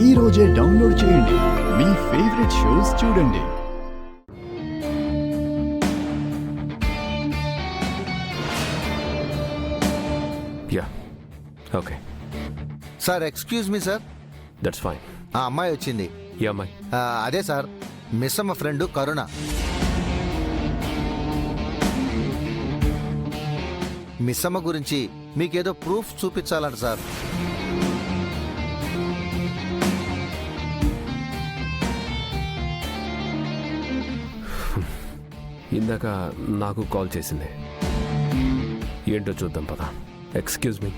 ఈ రోజే డౌన్లోడ్ చేయండి. మీ ఫేవరెట్ షోస్ చూడండి. Yeah okay sir excuse me sir. That's fine. ఆ అమ్మాయి వచ్చింది. ఈ అమ్మాయి అదే సార్, మిస్ అమ్మ ఫ్రెండ్ కరుణ. మిస్ అమ్మ గురించి మీకేదో ప్రూఫ్ చూపించాలంట సార్. ఇందాక నాకు కాల్ చేసింది. ఏంటో చూద్దాం పదా. Excuse me.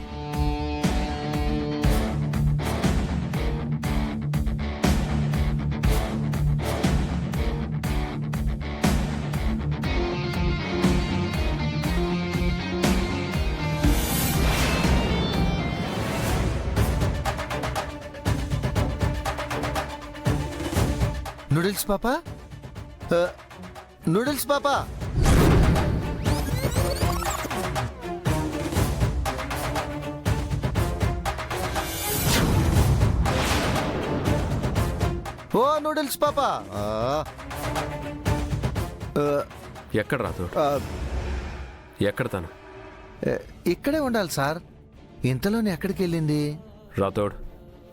నూడిల్స్ పాపా, నూడిల్స్ పాపా. ఓ నూడిల్స్ పాపా. ఎక్కడ రాదు? ఎక్కడ తను? ఇక్కడే ఉండాలి సార్. ఇంతలోనే ఎక్కడికి వెళ్ళింది? రాథోడ్,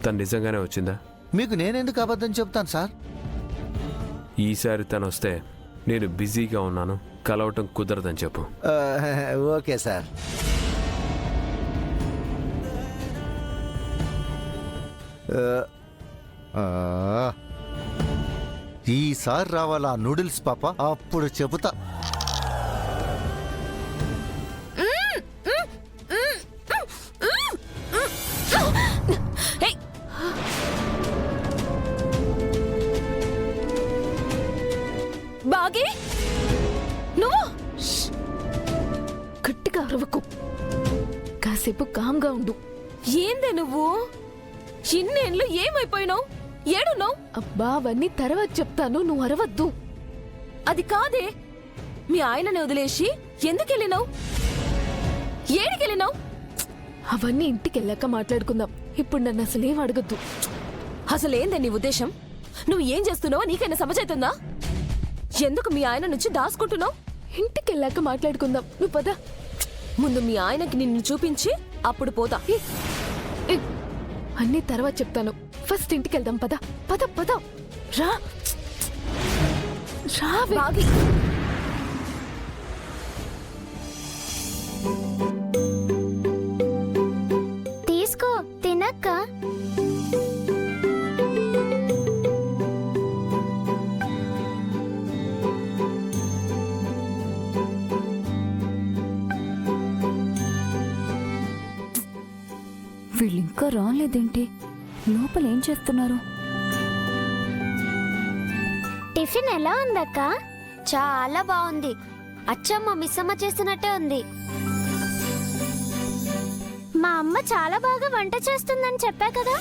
తను నిజంగానే వచ్చిందా? మీకు నేనెందుకు అబద్ధం చెప్తాను సార్? ఈసారి తను వస్తే నేను బిజీగా ఉన్నాను, కలవటం కుదరదని చెప్పు. Okay sir. ఈసారి రావాలా నూడిల్స్ పాప, అప్పుడు చెబుతా. బాగి, నువ్వు గట్టిగా అరవకు, కాసేపు కామ్గా ఉండు. ఏందే నువ్వు? ఇన్నేళ్ళు ఏమైపోయినావు? ఏడున్నావు? అబ్బా, అవన్నీ తర్వాత చెప్తాను, నువ్వు అరవద్దు. అది కాదే, మీ ఆయనని వదిలేసి ఎందుకెళ్ళినావు? ఏడికెళ్ళినావు? అవన్నీ ఇంటికెళ్ళాక మాట్లాడుకుందాం. ఇప్పుడు నన్ను అసలేం అడగద్దు. అసలేందే నీ ఉద్దేశం? నువ్వు ఏం చేస్తున్నావో నీకైనా సమజైతుందా? ఎందుకు మీ ఆయన నుంచి దాచుకుంటున్నావు? ఇంటికెళ్ళాక మాట్లాడుకుందాం, నువ్వు పద. ముందు మీ ఆయనకి నిన్ను చూపించి అప్పుడు పోతా. అన్నీ తర్వాత చెప్తాను, ఫస్ట్ ఇంటికి వెళ్దాం. పద పద పద. రా రా బాగి. తీసుకో, తినక్క. వీళ్ళింకా రాలేదేంటి? లోపల ఏం చేస్తున్నారు? టిఫిన్ ఎలా ఉందక్క? చాలా బాగుంది. అచ్చమ్మ మిస్సమ్మ చేస్తున్నట్టే ఉంది. మా అమ్మ చాలా బాగా వంట చేస్తుందని చెప్పా కదా.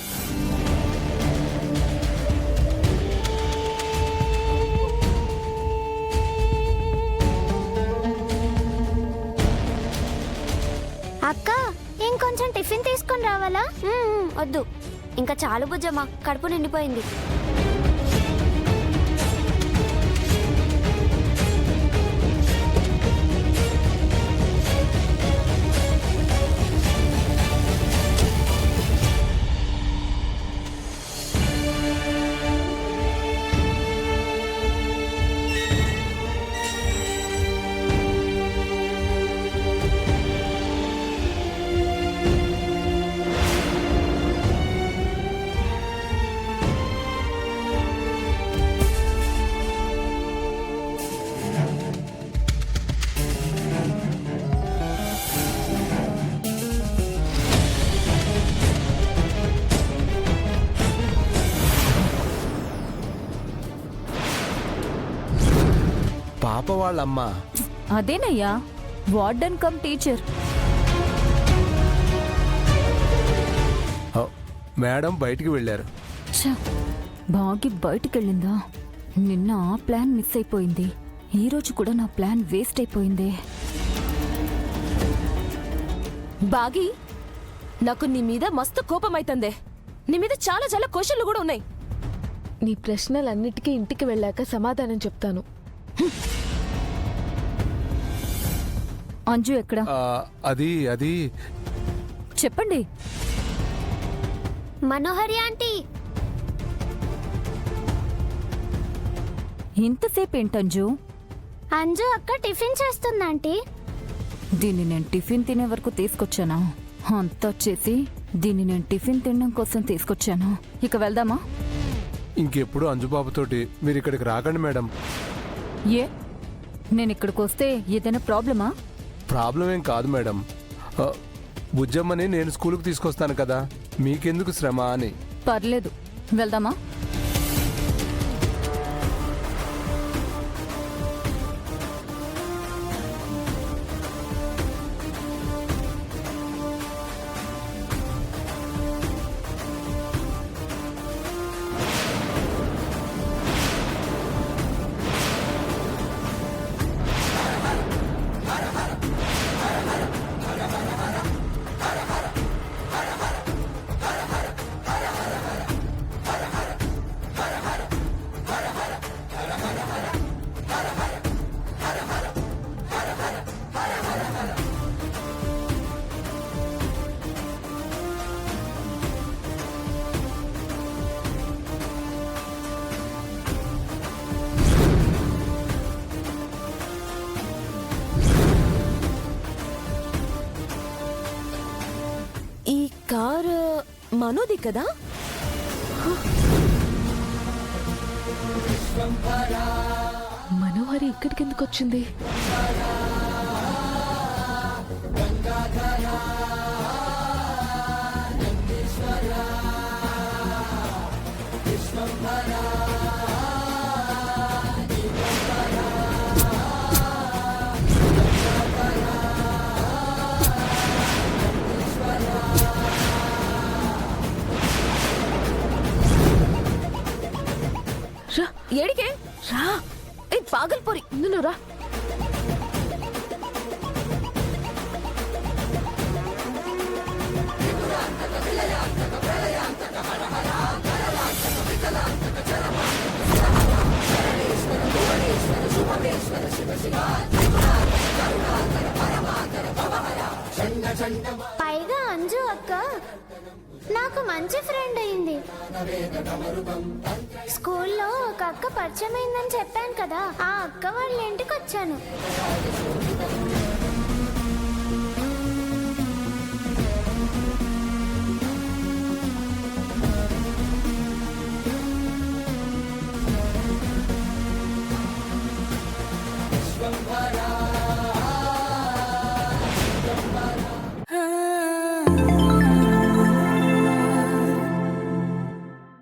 అక్క, ఇంకొంచెం టిఫిన్ తీసుకొని రావాలా? వద్దు, ఇంకా చాలు బుజ్జమ్మ, కడుపు నిండిపోయింది. పాప వాళ్ళమ్మ. అదేనయ్యా, వార్డెన్ కమ్ టీచర్. మేడం బయటికి వెళ్ళారు. బాగి బయటికెళ్ళిందా? నిన్న ఆ ప్లాన్ మిస్ అయిపోయింది, ఈ రోజు కూడా నా ప్లాన్ వేస్ట్ అయిపోయింది. బాగి, నాకు నీ మీద మస్తు కోపమైతందే. నీ మీద చాలా చాలా క్వశ్చన్లు కూడా ఉన్నాయి. నీ ప్రశ్నలన్నిటికీ ఇంటికి వెళ్ళాక సమాధానం చెప్తాను. అంజు ఎక్కడ? అది చెప్పండి. మనోహరి ఆంటీ. ఇంతసేపు ఏంటంజు? అంజు అక్క టిఫిన్ చేస్తుందంటీ. దీన్ని నేను టిఫిన్ తినే వరకు తీసుకొచ్చానా? అంతా చేసి దీన్ని నేను టిఫిన్ తినడం కోసం తీసుకొచ్చాను. ఇక వెళ్దామా? ఇంకెప్పుడు అంజుబాబుతోటి మీరు ఇక్కడికి రాకండి మేడం. ఏ, నేను ఇక్కడికి వస్తే ఏదైనా ప్రాబ్లమా? ప్రాబ్లం ఏం కాదు మేడం. బుజ్జమ్మని నేను స్కూల్కి తీసుకొస్తాను కదా, మీకెందుకు శ్రమ అని. పర్లేదు, వెళ్దామా? ఈ కారు మనోది కదా? మనోహరి ఇక్కడికి ఎందుకు వచ్చింది? రా, ఏడికే రా. ఏ పాగల్పోరి, నువ్వు రా. పైగా అంజు అక్క నాకు మంచి ఫ్రెండ్ అయింది. స్కూల్లో ఒక అక్క పరిచయం అయిందని చెప్పాను కదా, ఆ అక్క వాళ్ళ ఇంటికి వచ్చాను.